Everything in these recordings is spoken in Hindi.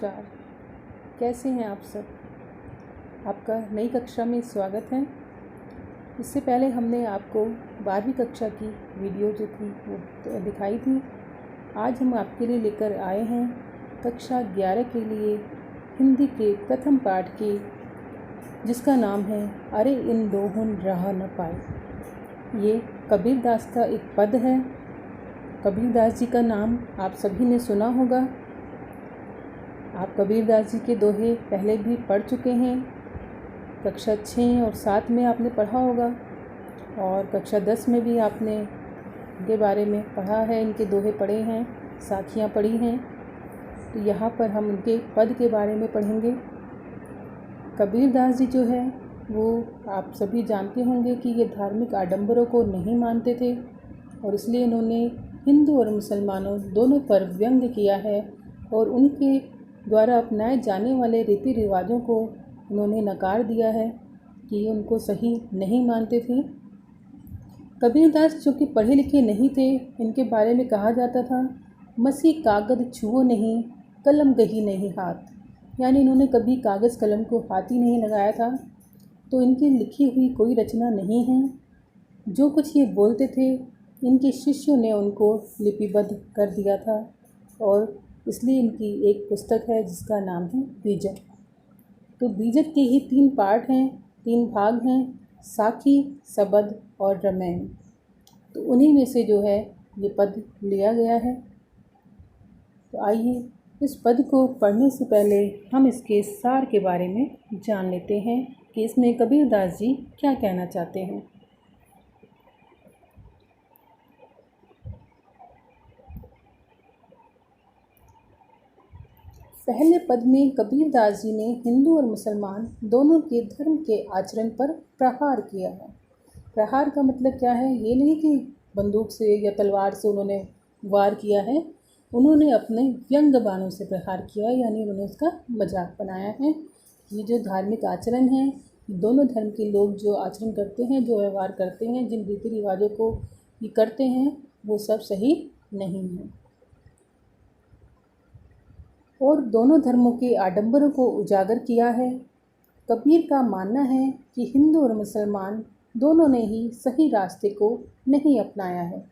नमस्कार। कैसे हैं आप सब? आपका नई कक्षा में स्वागत है। इससे पहले हमने आपको 12वीं कक्षा की वीडियो जो थी वो दिखाई थी। आज हम आपके लिए लेकर आए हैं कक्षा 11 के लिए हिंदी के प्रथम पाठ की, जिसका नाम है अरे इन दोहुन रहा न पाए। ये कबीरदास का एक पद है। कबीरदास जी का नाम आप सभी ने सुना होगा। आप कबीरदास जी के दोहे पहले भी पढ़ चुके हैं। कक्षा 6 और 7 में आपने पढ़ा होगा और कक्षा 10 में भी आपने इनके बारे में पढ़ा है, इनके दोहे पढ़े हैं, साखियाँ पढ़ी हैं। तो यहाँ पर हम उनके पद के बारे में पढ़ेंगे। कबीरदास जी जो है वो आप सभी जानते होंगे कि ये धार्मिक आडंबरों को नहीं मानते थे और इसलिए इन्होंने हिंदू और मुसलमानों दोनों पर व्यंग्य किया है और उनके द्वारा अपनाए जाने वाले रीति रिवाजों को उन्होंने नकार दिया है कि उनको सही नहीं मानते थे। कबीरदास जो कि पढ़े लिखे नहीं थे, इनके बारे में कहा जाता था मसी कागद छुओ नहीं, कलम गही नहीं हाथ। यानी इन्होंने कभी कागज़ कलम को हाथ ही नहीं लगाया था। तो इनकी लिखी हुई कोई रचना नहीं है। जो कुछ ये बोलते थे, इनके शिष्यों ने उनको लिपिबद्ध कर दिया था और इसलिए इनकी एक पुस्तक है जिसका नाम है बीजक। तो बीजक के ही 3 पार्ट हैं, 3 भाग हैं, साखी, सबद और रामायण। तो उन्हीं में से जो है ये पद लिया गया है। तो आइए इस पद को पढ़ने से पहले हम इसके सार के बारे में जान लेते हैं कि इसमें कबीरदास जी क्या कहना चाहते हैं। पहले पद में कबीरदास जी ने हिंदू और मुसलमान दोनों के धर्म के आचरण पर प्रहार किया है। प्रहार का मतलब क्या है? ये नहीं कि बंदूक से या तलवार से उन्होंने वार किया है, उन्होंने अपने व्यंग बाणों से प्रहार किया, यानी उन्होंने उसका मजाक बनाया है। ये जो धार्मिक आचरण है, दोनों धर्म के लोग जो आचरण करते हैं, जो व्यवहार करते हैं, जिन रीति रिवाजों को ये करते हैं, वो सब सही नहीं है। और दोनों धर्मों के आडंबरों को उजागर किया है। कबीर का मानना है कि हिंदू और मुसलमान दोनों ने ही सही रास्ते को नहीं अपनाया है,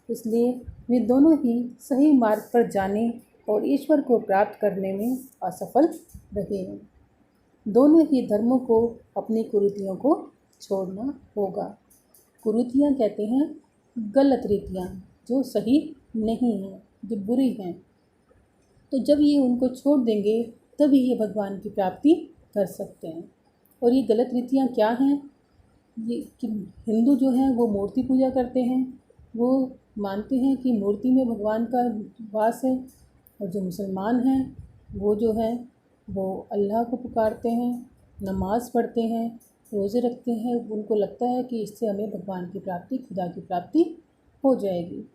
इसलिए वे दोनों ही सही मार्ग पर जाने और ईश्वर को प्राप्त करने में असफल रहे हैं। दोनों ही धर्मों को अपनी कुरीतियों को छोड़ना होगा। कुरीतियाँ कहते हैं गलत रीतियाँ जो सही नहीं हैं, जो बुरी हैं। तो जब ये उनको छोड़ देंगे तभी ये भगवान की प्राप्ति कर सकते हैं। और ये गलत रीतियाँ क्या हैं? ये कि हिंदू जो हैं वो मूर्ति पूजा करते हैं, वो मानते हैं कि मूर्ति में भगवान का वास है। और जो मुसलमान हैं वो जो है वो अल्लाह को पुकारते हैं, नमाज़ पढ़ते हैं, रोज़े रखते हैं। उनको लगता है कि इससे हमें भगवान की प्राप्ति, खुदा की प्राप्ति हो जाएगी।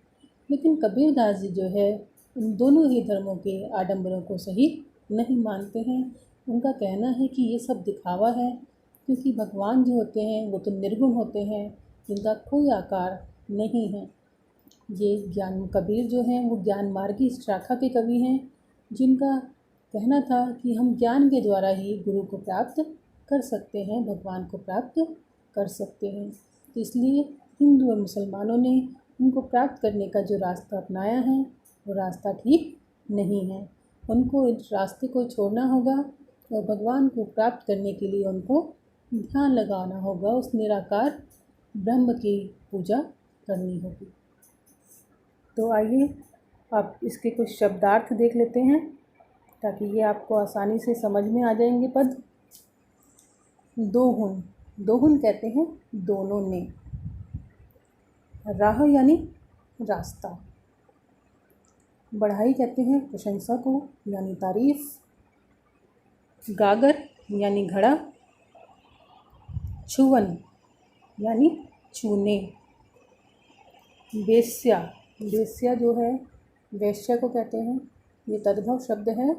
लेकिन कबीरदास जी जो है इन दोनों ही धर्मों के आडंबरों को सही नहीं मानते हैं। उनका कहना है कि ये सब दिखावा है, क्योंकि भगवान जो होते हैं वो तो निर्गुण होते हैं, जिनका कोई आकार नहीं है। ये ज्ञान कबीर जो हैं वो ज्ञान मार्गी शाखा के कवि हैं, जिनका कहना था कि हम ज्ञान के द्वारा ही गुरु को प्राप्त कर सकते हैं, भगवान को प्राप्त कर सकते हैं। तो इसलिए हिंदू और मुसलमानों ने उनको प्राप्त करने का जो रास्ता अपनाया है वो रास्ता ठीक नहीं है। उनको इस रास्ते को छोड़ना होगा और भगवान को प्राप्त करने के लिए उनको ध्यान लगाना होगा, उस निराकार ब्रह्म की पूजा करनी होगी। तो आइए आप इसके कुछ शब्दार्थ देख लेते हैं ताकि ये आपको आसानी से समझ में आ जाएंगे पद। दोहुन, दोहुन कहते हैं दोनों ने। राह यानी रास्ता। बढ़ाई कहते हैं प्रशंसा को यानी तारीफ। गागर यानी घड़ा। छुवन यानी छूने। वेश्या, वेश्या जो है वैश्या को कहते हैं, ये तद्भव शब्द है।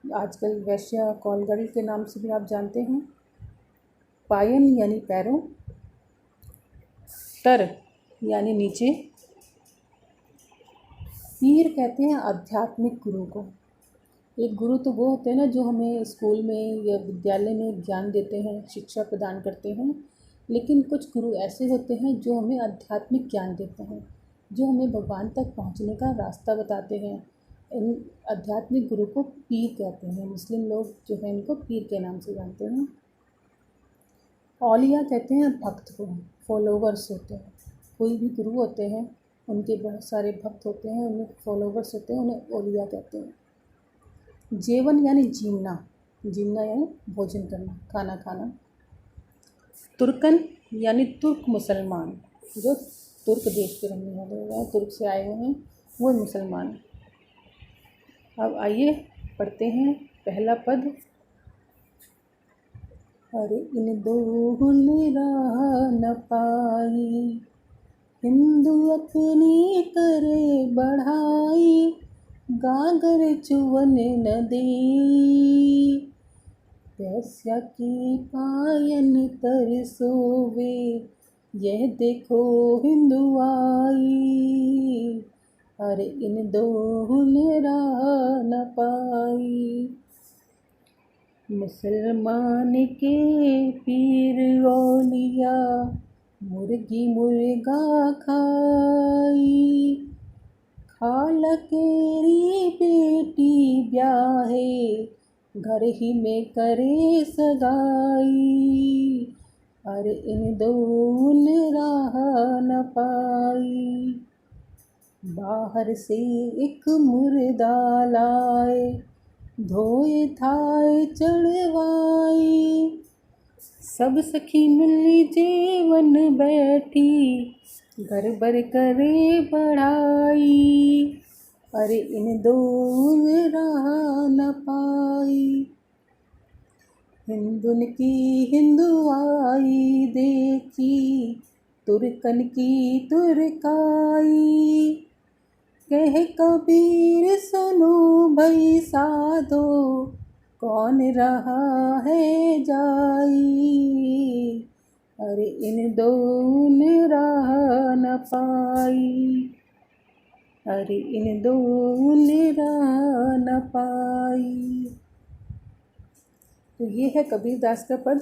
आजकल वैश्या कॉलगर्ल के नाम से भी आप जानते हैं। पायन यानी पैरों। तर यानी नीचे। पीर कहते हैं आध्यात्मिक गुरु को। एक गुरु तो वो होते हैं ना जो हमें स्कूल में या विद्यालय में ज्ञान देते हैं, शिक्षा प्रदान करते हैं। लेकिन कुछ गुरु ऐसे होते हैं जो हमें आध्यात्मिक ज्ञान देते हैं, जो हमें भगवान तक पहुंचने का रास्ता बताते हैं। इन आध्यात्मिक गुरु को पीर कहते हैं। मुस्लिम लोग जो है इनको पीर के नाम से जानते हैं। औलिया कहते हैं भक्त को, फॉलोवर्स होते हैं। कोई भी गुरु होते हैं उनके बहुत सारे भक्त होते हैं, उनके फॉलोवर्स होते हैं, उन्हें औलिया कहते हैं। जेवन यानी जीना, जीना यानी भोजन करना, खाना खाना। तुर्कन यानी तुर्क मुसलमान, जो तुर्क देश के रहने वाले हैं, तुर्क से आए हुए हैं, वो मुसलमान। अब आइए पढ़ते हैं पहला पद। अरे इन दोहुल राह न पाई, हिंदू अपनी करे बढ़ाई, गागर चुवन न देई, वैश्या की पायन तर सोवे, यह देखो हिंदू आई, अरे इन दोहुल राह न पाई। मुसलमान के पीर औलिया, मुर्गी मुर्गा खाई, खाला केरी बेटी ब्याहे, घर ही में करे सगाई, अरे इन दोहुल राह न पाई। बाहर से एक मुर्दा लाए, धोए थाए चढ़वाई, सब सखी मिली जेवन बैठी, घर भर करे बढ़ाई, अरे इन दोहुल राह न पाई। हिंदुन की हिंदुआई देखी, तुर्कन की तुर्काई, कह कबीर सुनो भई साधो, कौन रहा है जाई, अरे इन दोहुल राह न पाई, अरे इन दोहुल राह न पाई। तो ये है कबीरदास का पद।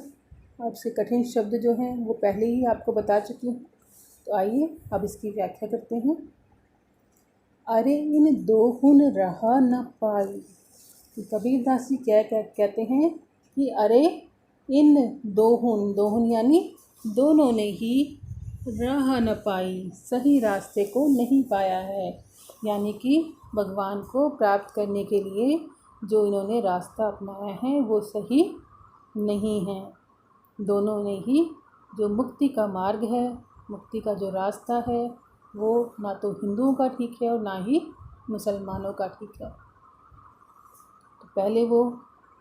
आपसे कठिन शब्द जो हैं वो पहले ही आपको बता चुकी हूँ। तो आइए अब इसकी व्याख्या करते हैं। अरे इन दोहुल राह न पाई, कबीरदास जी क्या कहते हैं कि अरे इन दोहुल यानी दोनों ने ही राह न पाई, सही रास्ते को नहीं पाया है। यानी कि भगवान को प्राप्त करने के लिए जो इन्होंने रास्ता अपनाया है वो सही नहीं है। दोनों ने ही जो मुक्ति का मार्ग है, मुक्ति का जो रास्ता है, वो ना तो हिंदुओं का ठीक है और ना ही मुसलमानों का ठीक है। तो पहले वो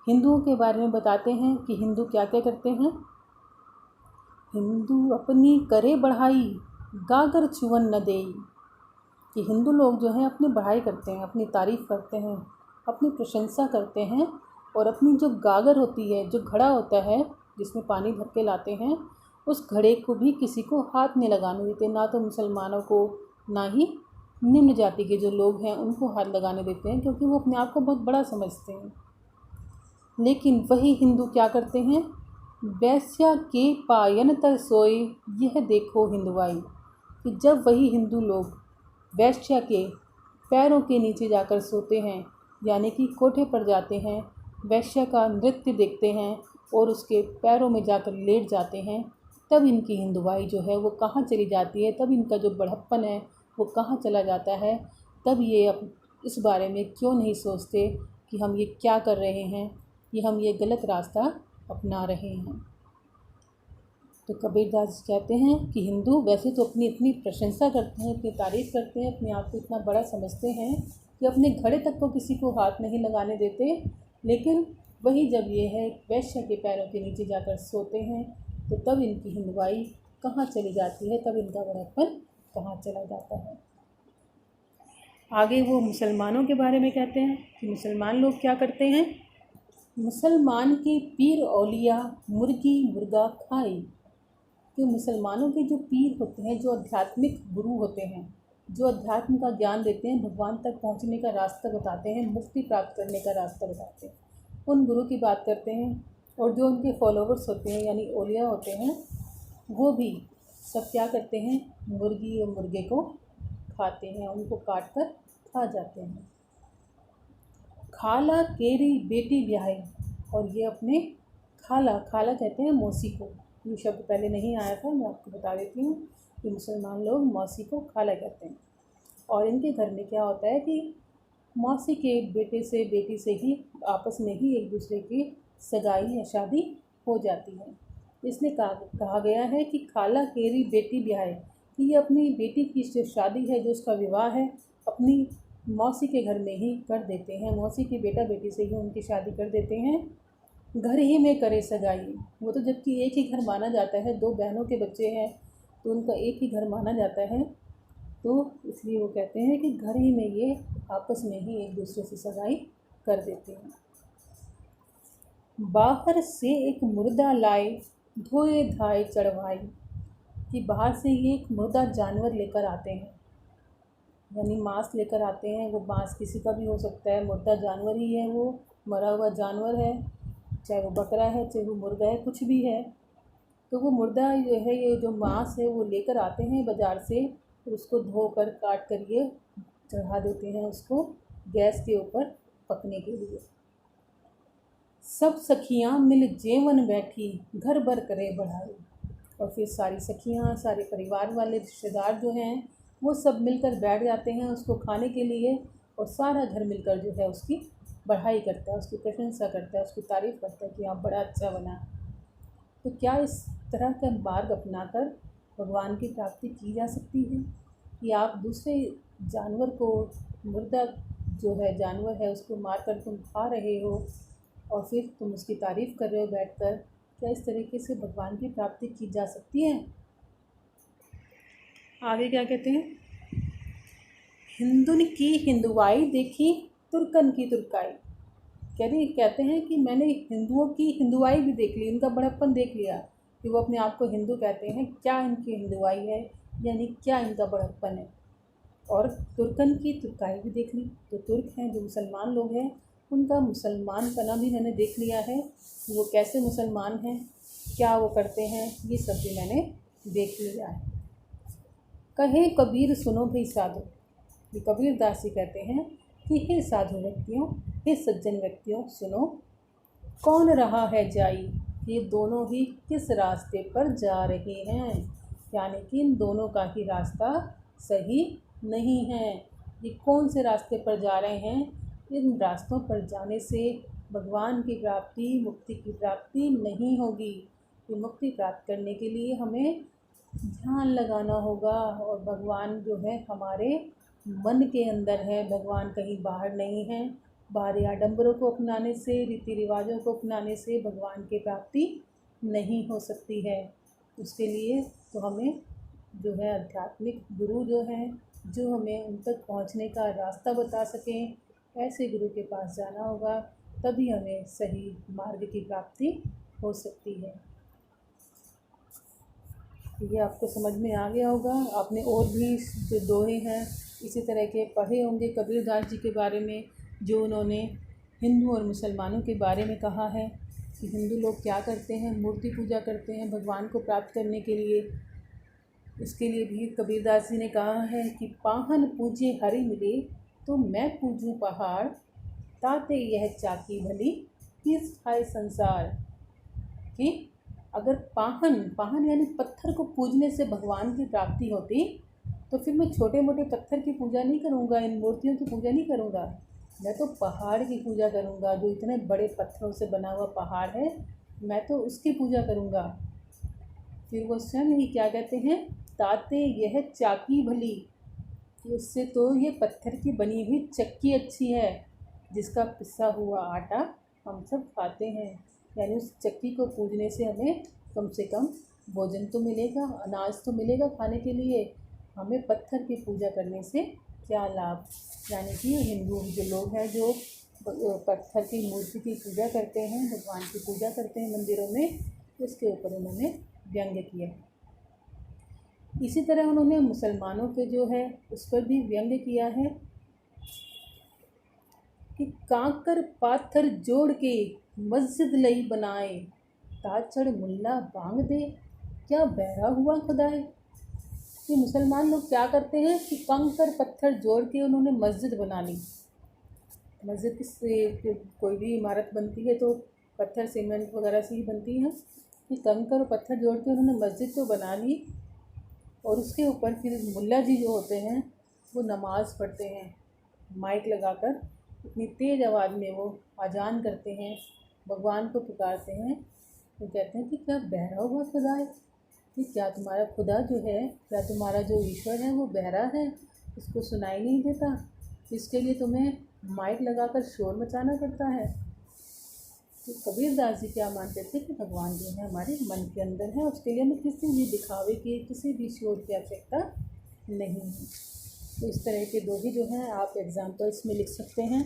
हिंदुओं के बारे में बताते हैं कि हिंदू क्या क्या करते हैं। हिंदू अपनी करे बढ़ाई, गागर चुवन न देई, कि हिंदू लोग जो हैं अपनी बढ़ाई करते हैं, अपनी तारीफ़ करते हैं, अपनी प्रशंसा करते हैं, और अपनी जो गागर होती है, जो घड़ा होता है जिसमें पानी भर के लाते हैं, उस घड़े को भी किसी को हाथ नहीं लगाने देते। ना तो मुसलमानों को, ना ही निम्न जाति के जो लोग हैं उनको हाथ लगाने देते हैं, क्योंकि वो अपने आप को बहुत बड़ा समझते हैं। लेकिन वही हिंदू क्या करते हैं, वैश्या के पायन तर सोए, यह देखो हिंदुआई, कि जब वही हिंदू लोग वैश्या के पैरों के नीचे जाकर सोते हैं, यानी कि कोठे पर जाते हैं, वैश्या का नृत्य देखते हैं और उसके पैरों में जाकर लेट जाते हैं, तब इनकी हिंदुआई जो है वो कहाँ चली जाती है, तब इनका जो बड़प्पन है वो कहाँ चला जाता है। तब ये अब इस बारे में क्यों नहीं सोचते कि हम ये क्या कर रहे हैं, कि हम ये गलत रास्ता अपना रहे हैं। तो कबीरदास कहते हैं कि हिंदू वैसे तो अपनी इतनी प्रशंसा करते हैं, इतनी तारीफ़ करते हैं, अपने आप को इतना बड़ा समझते हैं कि अपने घड़े तक को किसी को हाथ नहीं लगाने देते, लेकिन वही जब ये है वैश्य के पैरों के नीचे जाकर सोते हैं, तो तब इनकी हिंदुआई कहाँ चली जाती है, तब इनका बड़प्पन कहाँ चला जाता है। आगे वो मुसलमानों के बारे में कहते हैं कि मुसलमान लोग क्या करते हैं। मुसलमान के पीर औलिया, मुर्गी मुर्गा खाई। कि मुसलमानों के जो पीर होते हैं, जो आध्यात्मिक गुरु होते हैं, जो अध्यात्म का ज्ञान देते हैं, भगवान तक पहुंचने का रास्ता बताते हैं, मुक्ति प्राप्त करने का रास्ता बताते हैं, उन गुरु की बात करते हैं। और जो उनके फॉलोवर्स होते हैं यानी ओलिया होते हैं, वो भी सब क्या करते हैं, मुर्गी और मुर्गे को खाते हैं, उनको काट कर खा जाते हैं। खाला केरी बेटी ब्याहे, और ये अपने खाला, खाला कहते हैं मौसी को, ये शब्द पहले नहीं आया था, मैं आपको बता देती हूँ कि मुसलमान लोग मौसी को खाला कहते हैं। और इनके घर में क्या होता है कि मौसी के बेटे से बेटी से ही आपस में ही एक दूसरे की सगाई या शादी हो जाती है। इसलिए कहा गया है कि खाला केरी बेटी ब्याहे, कि ये अपनी बेटी की जो शादी है, जो उसका विवाह है, अपनी मौसी के घर में ही कर देते हैं, मौसी की बेटा बेटी से ही उनकी शादी कर देते हैं, घर ही में करे सगाई। वो तो जबकि एक ही घर माना जाता है, 2 बहनों के बच्चे हैं तो उनका एक ही घर माना जाता है, तो इसलिए वो कहते हैं कि घर ही में ये आपस में ही एक दूसरे से सगाई कर देते हैं। बाहर से एक मुर्दा लाए, धोए धाए चढ़वाई, कि बाहर से ये एक मुर्दा जानवर लेकर आते हैं, यानी मांस लेकर आते हैं। वो मांस किसी का भी हो सकता है, मुर्दा जानवर ही है, वो मरा हुआ जानवर है, चाहे वो बकरा है, चाहे वो मुर्गा है, कुछ भी है। तो वो मुर्दा जो है, ये जो मांस है, वो लेकर आते हैं बाज़ार से, फिर उसको धोकर काट कर ये चढ़ा देते हैं उसको गैस के ऊपर पकने के लिए। सब सखियाँ मिल जेवन बैठी, घर भर करे बढ़ाई, और फिर सारी सखियाँ, सारे परिवार वाले रिश्तेदार जो हैं, वो सब मिलकर बैठ जाते हैं उसको खाने के लिए, और सारा घर मिलकर जो है उसकी बढ़ाई करता है, उसकी प्रशंसा करता है, उसकी तारीफ़ करता है कि आप बड़ा अच्छा बना। तो क्या इस तरह का मार्ग अपनाकर भगवान की प्राप्ति की जा सकती है कि आप दूसरे जानवर को, मुर्दा जो है जानवर है, उसको मार कर तुम खा रहे हो और फिर तुम उसकी तारीफ़ कर रहे हो बैठकर? क्या इस तरीके से भगवान की प्राप्ति की जा सकती है? आगे क्या कहते हैं, हिंदुन की हिंदुआई देखी, तुर्कन की तुर्काई। कहते हैं कि मैंने हिंदुओं की हिंदुआई भी देख ली, इनका बड़प्पन देख लिया कि वो अपने आप को हिंदू कहते हैं, क्या इनकी हिंदुआई है, यानी क्या इनका बड़प्पन है। और तुर्कन की तुर्काई भी देख ली, तो तुर्क हैं जो मुसलमान लोग हैं, उनका मुसलमान पना भी मैंने देख लिया है, वो कैसे मुसलमान हैं, क्या वो करते हैं, ये सब भी मैंने देख लिया है। कहे कबीर सुनो भाई साधु, ये कबीर दास जी कहते हैं कि हे साधु व्यक्तियों, हे सज्जन व्यक्तियों, सुनो, कौन रहा है जाई, ये दोनों ही किस रास्ते पर जा रहे हैं, यानी कि इन दोनों का ही रास्ता सही नहीं है। ये कौन से रास्ते पर जा रहे हैं, इन रास्तों पर जाने से भगवान की प्राप्ति, मुक्ति की प्राप्ति नहीं होगी। ये मुक्ति प्राप्त करने के लिए हमें ध्यान लगाना होगा, और भगवान जो है हमारे मन के अंदर है, भगवान कहीं बाहर नहीं है। बाहरी आडंबरों को अपनाने से, रीति रिवाजों को अपनाने से भगवान की प्राप्ति नहीं हो सकती है। उसके लिए तो हमें जो है आध्यात्मिक गुरु जो हैं, जो हमें उन तक पहुँचने का रास्ता बता सकें, ऐसे गुरु के पास जाना होगा, तभी हमें सही मार्ग की प्राप्ति हो सकती है। ये आपको समझ में आ गया होगा। आपने और भी जो दोहे हैं इसी तरह के पढ़े होंगे कबीर दास जी के बारे में, जो उन्होंने हिंदू और मुसलमानों के बारे में कहा है कि हिंदू लोग क्या करते हैं, मूर्ति पूजा करते हैं भगवान को प्राप्त करने के लिए। इसके लिए भी कबीर दास जी ने कहा है कि पाहन पूजे हरि मिले, तो मैं पूजूं पहाड़, ताते यह चाकी भली, किस खाए संसार। कि अगर पाहन यानी पत्थर को पूजने से भगवान की प्राप्ति होती, तो फिर मैं छोटे मोटे पत्थर की पूजा नहीं करूँगा, इन मूर्तियों की पूजा नहीं करूँगा, मैं तो पहाड़ की पूजा करूँगा। जो इतने बड़े पत्थरों से बना हुआ पहाड़ है, मैं तो उसकी पूजा करूँगा। फिर वो स्वयं ही क्या कहते हैं, ताते यह चाकी भली, कि उससे तो ये पत्थर की बनी हुई चक्की अच्छी है, जिसका पिसा हुआ आटा हम सब खाते हैं। यानी उस चक्की को पूजने से हमें कम से कम भोजन तो मिलेगा, अनाज तो मिलेगा खाने के लिए, हमें पत्थर की पूजा करने से क्या लाभ। यानी कि हिंदू जो लोग हैं जो पत्थर की मूर्ति की पूजा करते हैं, भगवान की पूजा करते हैं मंदिरों में, उसके ऊपर उन्होंने व्यंग्य किया। इसी तरह उन्होंने मुसलमानों के जो है उस पर भी व्यंग्य किया है कि कांकर पाथर जोड़ के मस्जिद लई बनाए, ताचड़ मुल्ला बांग दे, क्या बहरा हुआ खुदाए। कि मुसलमान लोग क्या करते हैं कि कंकर पत्थर जोड़ के उन्होंने मस्जिद बना ली। मस्जिद से कोई भी इमारत बनती है तो पत्थर सीमेंट वगैरह से ही बनती है, कि कंकर और पत्थर जोड़ के उन्होंने मस्जिद तो बना ली और उसके ऊपर फिर मुल्ला जी जो होते हैं वो नमाज़ पढ़ते हैं, माइक लगाकर इतनी तेज़ आवाज़ में वो अजान करते हैं, भगवान को पुकारते हैं। तो कहते हैं कि क्या बहरा हुआ खुदा है, कि क्या तुम्हारा खुदा जो है, क्या तुम्हारा जो ईश्वर है वो बहरा है, उसको सुनाई नहीं देता, इसके लिए तुम्हें माइक लगाकर शोर मचाना पड़ता है। तो कबीरदास जी क्या मानते थे कि भगवान जो है हमारे मन के अंदर है, उसके लिए हमें किसी भी दिखावे की, किसी भी शोर की आवश्यकता नहीं है। तो इस तरह के दो ही जो हैं आप एग्जाम्पल्स में लिख सकते हैं,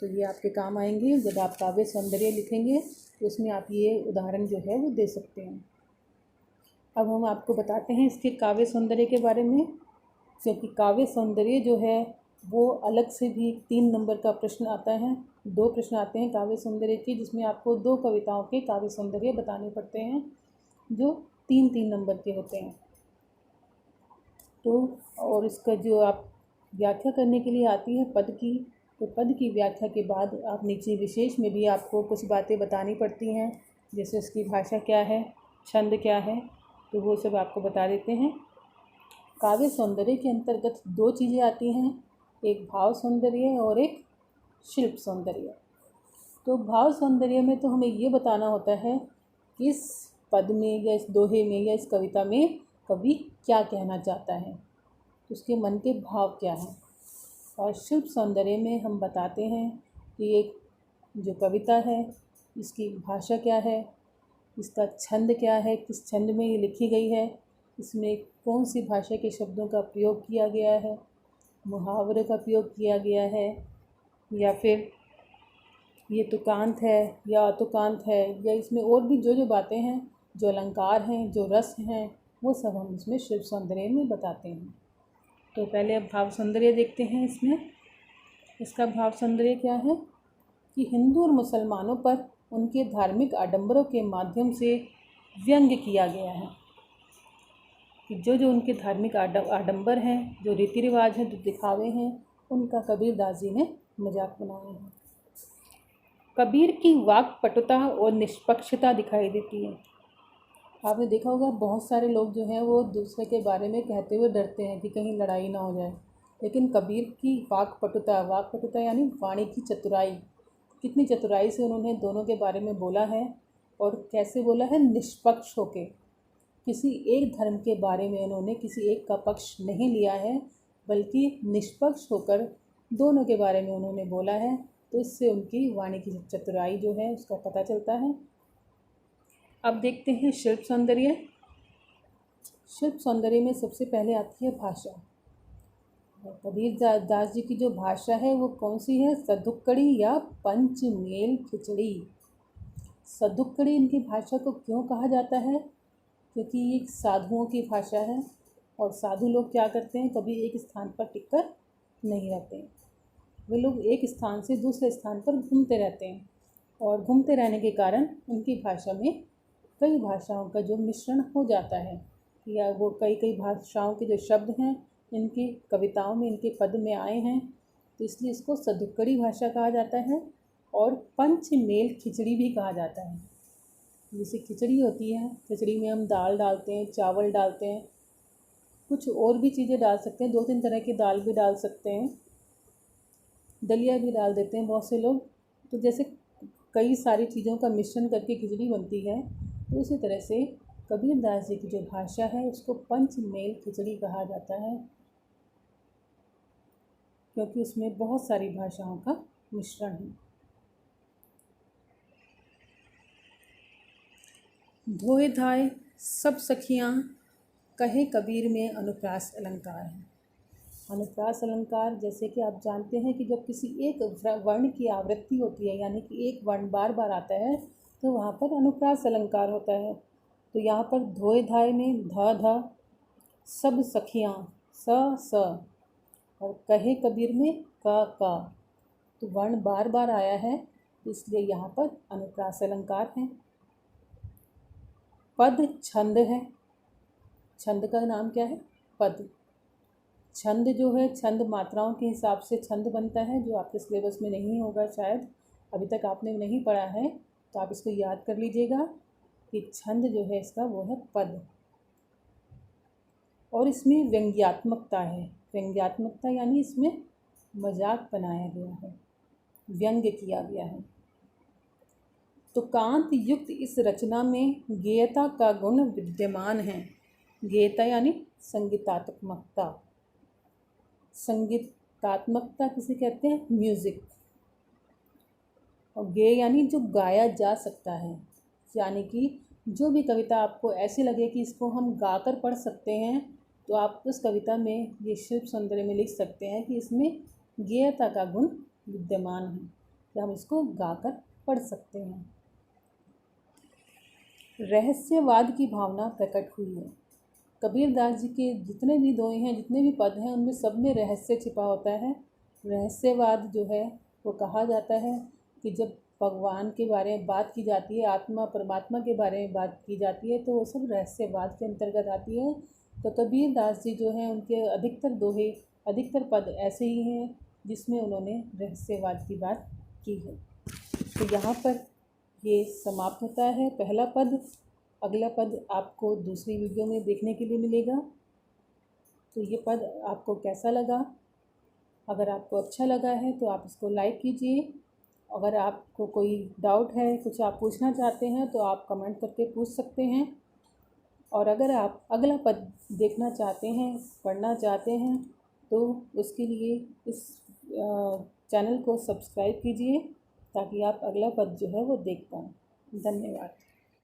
तो ये आपके काम आएंगे। जब आप काव्य सौंदर्य लिखेंगे तो उसमें आप ये उदाहरण जो है वो दे सकते हैं। अब हम आपको बताते हैं इसके काव्य सौंदर्य के बारे में, क्योंकि काव्य सौंदर्य जो है वो अलग से भी 3 नंबर का प्रश्न आता है। 2 प्रश्न आते हैं काव्य सौंदर्य की, जिसमें आपको 2 कविताओं के काव्य सौंदर्य बताने पड़ते हैं जो 3-3 नंबर के होते हैं। तो और इसका जो आप व्याख्या करने के लिए आती है पद की, तो पद की व्याख्या के बाद आप नीचे विशेष में भी आपको कुछ बातें बतानी पड़ती हैं, जैसे उसकी भाषा क्या है, छंद क्या है, तो वो सब आपको बता देते हैं। काव्य सौंदर्य के अंतर्गत 2 चीज़ें आती हैं, एक भाव सौंदर्य और एक शिल्प सौंदर्य। तो भाव सौंदर्य में तो हमें ये बताना होता है कि इस पद में या इस दोहे में या इस कविता में कवि क्या कहना चाहता है, उसके मन के भाव क्या हैं। और शिल्प सौंदर्य में हम बताते हैं कि एक जो कविता है इसकी भाषा क्या है, इसका छंद क्या है, किस छंद में ये लिखी गई है, इसमें कौन सी भाषा के शब्दों का प्रयोग किया गया है, मुहावरे का प्रयोग किया गया है, या फिर ये तुकांत है या अतुकांत है, या इसमें और भी जो जो बातें हैं, जो अलंकार हैं, जो रस हैं, वो सब हम इसमें शिल्प सौंदर्य में बताते हैं। तो पहले अब भाव सौंदर्य देखते हैं। इसका भाव सौंदर्य क्या है कि हिंदू और मुसलमानों पर उनके धार्मिक आडंबरों के माध्यम से व्यंग्य किया गया है, कि जो जो उनके धार्मिक आडंबर हैं, जो रीति रिवाज हैं, जो दिखावे हैं, उनका कबीरदास जी ने मजाक बनाया है। कबीर की वाक पटुता और निष्पक्षता दिखाई देती है। आपने देखा होगा बहुत सारे लोग जो हैं वो दूसरे के बारे में कहते हुए डरते हैं कि कहीं लड़ाई ना हो जाए, लेकिन कबीर की वाक पटुता यानी वाणी की चतुराई, कितनी चतुराई से उन्होंने दोनों के बारे में बोला है, और कैसे बोला है, निष्पक्ष होके। किसी एक धर्म के बारे में उन्होंने किसी एक का पक्ष नहीं लिया है, बल्कि निष्पक्ष होकर दोनों के बारे में उन्होंने बोला है। तो इससे उनकी वाणी की चतुराई जो है उसका पता चलता है। अब देखते हैं शिल्प सौंदर्य। शिल्प सौंदर्य में सबसे पहले आती है भाषा। कबीर दास जी की जो भाषा है वो कौन सी है, सदुक्कड़ी या पंचमेल खिचड़ी। सदुक्कड़ी इनकी भाषा को क्यों कहा जाता है, क्योंकि ये साधुओं की भाषा है, और साधु लोग क्या करते हैं, कभी एक स्थान पर टिककर नहीं रहते हैं। वे लोग एक स्थान से दूसरे स्थान पर घूमते रहते हैं, और घूमते रहने के कारण उनकी भाषा में कई भाषाओं का जो मिश्रण हो जाता है, या वो कई भाषाओं के जो शब्द हैं इनकी कविताओं में, इनके पद में आए हैं, तो इसलिए इसको सदुक्कड़ी भाषा कहा जाता है। और पंचमेल खिचड़ी भी कहा जाता है। जैसे खिचड़ी होती है, खिचड़ी में हम दाल डालते हैं, चावल डालते हैं, कुछ और भी चीज़ें डाल सकते हैं, 2-3 तरह की दाल भी डाल सकते हैं, दलिया भी डाल देते हैं बहुत से लोग। तो जैसे कई सारी चीज़ों का मिश्रण करके खिचड़ी बनती है, तो उसी तरह से कबीरदास जी की जो भाषा है उसको पंचमेल खिचड़ी कहा जाता है, क्योंकि उसमें बहुत सारी भाषाओं का मिश्रण है। धोए धाय सब सखियाँ कहे कबीर में अनुप्रास अलंकार है। अनुप्रास अलंकार, जैसे कि आप जानते हैं कि जब किसी एक वर्ण की आवृत्ति होती है, यानी कि एक वर्ण बार बार आता है, तो वहाँ पर अनुप्रास अलंकार होता है। तो यहाँ पर धोए धाय में ध ध सब सखियाँ स, और कहे कबीर में का। तो वर्ण बार बार आया है, इसलिए यहाँ पर अनुप्रास अलंकार है। पद छंद है। छंद का नाम क्या है? पद। छंद जो है, छंद मात्राओं के हिसाब से छंद बनता है, जो आपके सिलेबस में नहीं होगा, शायद अभी तक आपने नहीं पढ़ा है, तो आप इसको याद कर लीजिएगा कि छंद जो है इसका वो है पद। और इसमें व्यंग्यात्मकता है। व्यंग्यात्मकता यानी इसमें मजाक बनाया गया है, व्यंग्य किया गया है। तो कांत युक्त इस रचना में गेयता का गुण विद्यमान है। गेयता यानी संगीतात्मकता। संगीतात्मकता किसे कहते हैं? म्यूज़िक। और गेय यानी जो गाया जा सकता है, यानी कि जो भी कविता आपको ऐसी लगे कि इसको हम गाकर पढ़ सकते हैं, तो आप उस कविता में ये शिल्प सौंदर्य में लिख सकते हैं कि इसमें गेयता का गुण विद्यमान है, कि हम इसको गाकर पढ़ सकते हैं। रहस्यवाद की भावना प्रकट हुई है। कबीरदास जी के जितने भी दोहे हैं, जितने भी पद हैं, उनमें सब में रहस्य छिपा होता है। रहस्यवाद जो है वो कहा जाता है कि जब भगवान के बारे में बात की जाती है, आत्मा परमात्मा के बारे में बात की जाती है, तो वो सब रहस्यवाद के अंतर्गत आती है। तो कबीरदास जी जो हैं, उनके अधिकतर दोहे, अधिकतर पद ऐसे ही हैं जिसमें उन्होंने रहस्यवाद की बात की है। तो यहाँ पर ये समाप्त होता है पहला पद। अगला पद आपको दूसरी वीडियो में देखने के लिए मिलेगा। तो ये पद आपको कैसा लगा? अगर आपको अच्छा लगा है तो आप इसको लाइक कीजिए। अगर आपको कोई डाउट है, कुछ आप पूछना चाहते हैं, तो आप कमेंट करके पूछ सकते हैं। और अगर आप अगला पद देखना चाहते हैं, पढ़ना चाहते हैं, तो उसके लिए इस चैनल को सब्सक्राइब कीजिए, ताकि आप अगला पद जो है वो देख पाएँ। धन्यवाद।